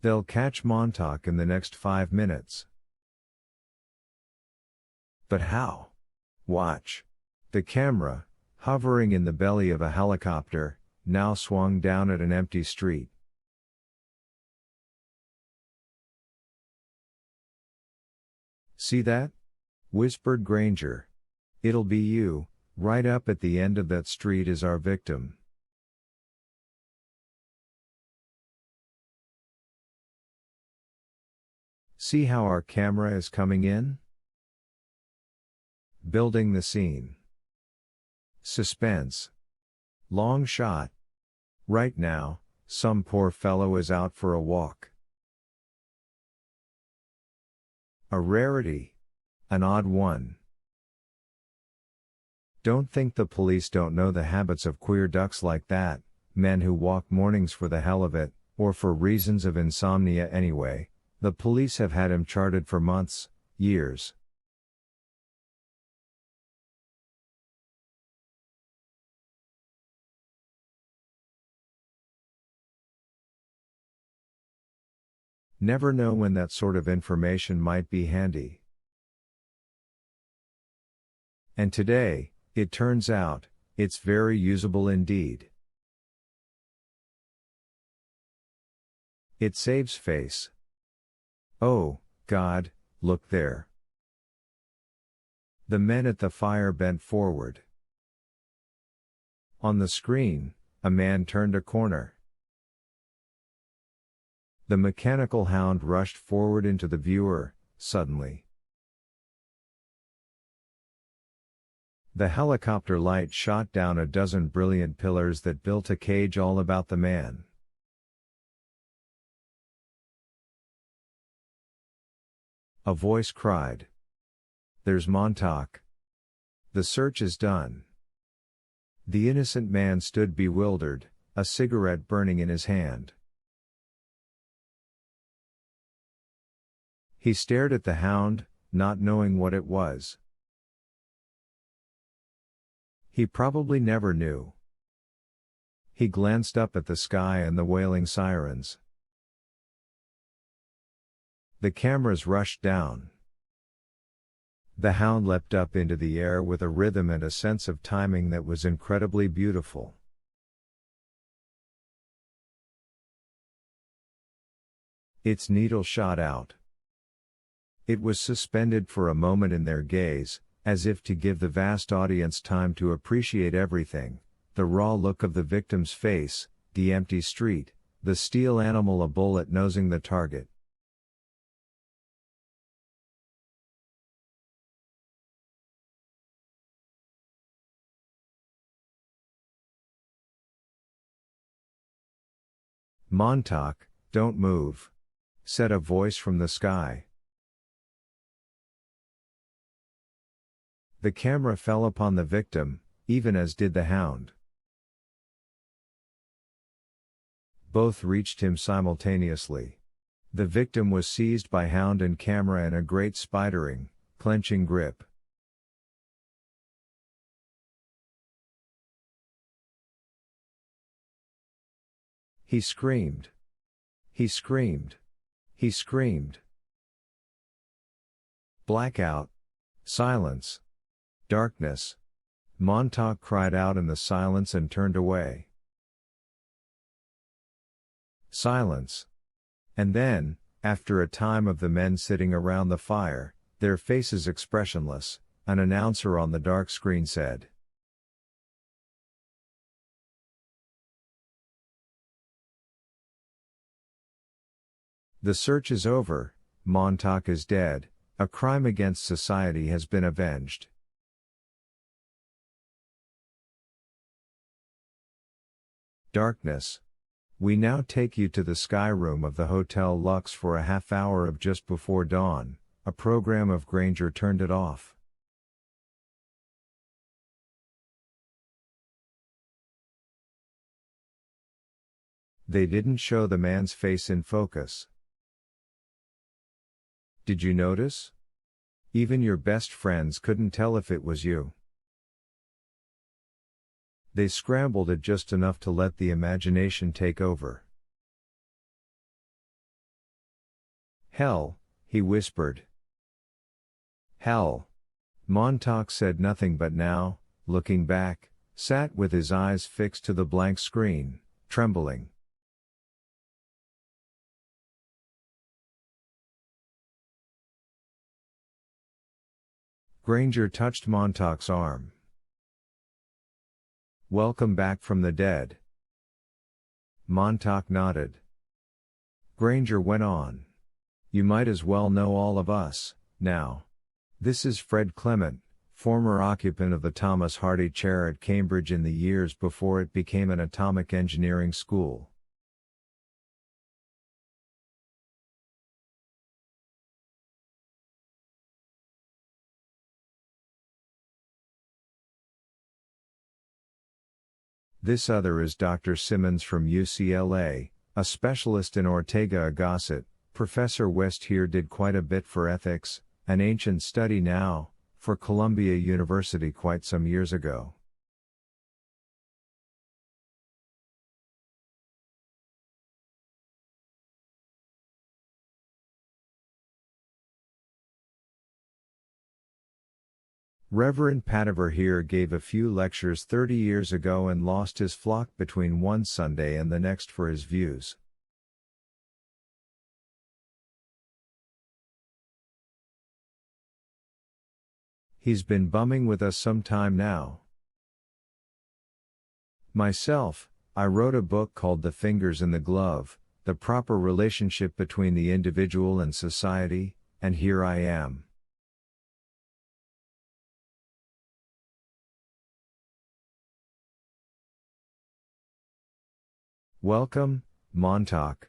They'll catch Montauk in the next 5 minutes. But how? Watch. The camera, hovering in the belly of a helicopter, now swung down at an empty street. "See that?" whispered Granger. "It'll be you, right up at the end of that street is our victim." "See how our camera is coming in?" Building the scene. Suspense. Long shot. Right now, some poor fellow is out for a walk. A rarity. An odd one. Don't think the police don't know the habits of queer ducks like that, men who walk mornings for the hell of it, or for reasons of insomnia anyway. The police have had him charted for months, years. Never know when that sort of information might be handy. And today, it turns out, it's very usable indeed. It saves face. Oh, God, look there. The men at the fire bent forward. On the screen, a man turned a corner. The mechanical hound rushed forward into the viewer, suddenly. The helicopter light shot down a dozen brilliant pillars that built a cage all about the man. A voice cried. "There's Montauk. The search is done." The innocent man stood bewildered, a cigarette burning in his hand. He stared at the hound, not knowing what it was. He probably never knew. He glanced up at the sky and the wailing sirens. The cameras rushed down. The hound leapt up into the air with a rhythm and a sense of timing that was incredibly beautiful. Its needle shot out. It was suspended for a moment in their gaze, as if to give the vast audience time to appreciate everything: the raw look of the victim's face, the empty street, the steel animal, a bullet nosing the target. "Montauk, don't move," said a voice from the sky. The camera fell upon the victim, even as did the hound. Both reached him simultaneously. The victim was seized by hound and camera in a great spidering, clenching grip. He screamed. He screamed. He screamed. Blackout. Silence. Darkness. Montauk cried out in the silence and turned away. Silence. And then, after a time of the men sitting around the fire, their faces expressionless, an announcer on the dark screen said, "The search is over, Montauk is dead, a crime against society has been avenged." Darkness. We now take you to the sky room of the Hotel Lux for a half hour of Just Before Dawn, a program of Granger turned it off. They didn't show the man's face in focus. Did you notice? Even your best friends couldn't tell if it was you. They scrambled it just enough to let the imagination take over. Hell, he whispered. Hell. Montauk said nothing but now, looking back, sat with his eyes fixed to the blank screen, trembling. Granger touched Montauk's arm. Welcome back from the dead. Montauk nodded. Granger went on. You might as well know all of us, now. This is Fred Clement, former occupant of the Thomas Hardy Chair at Cambridge in the years before it became an atomic engineering school. This other is Dr. Simmons from UCLA, a specialist in Ortega y Gasset. Professor West here did quite a bit for ethics, an ancient study now, for Columbia University quite some years ago. Reverend Padover here gave a few lectures 30 years ago and lost his flock between one Sunday and the next for his views. He's been bumming with us some time now. Myself, I wrote a book called The Fingers in the Glove, The Proper Relationship Between the Individual and Society, and here I am. Welcome, Montauk.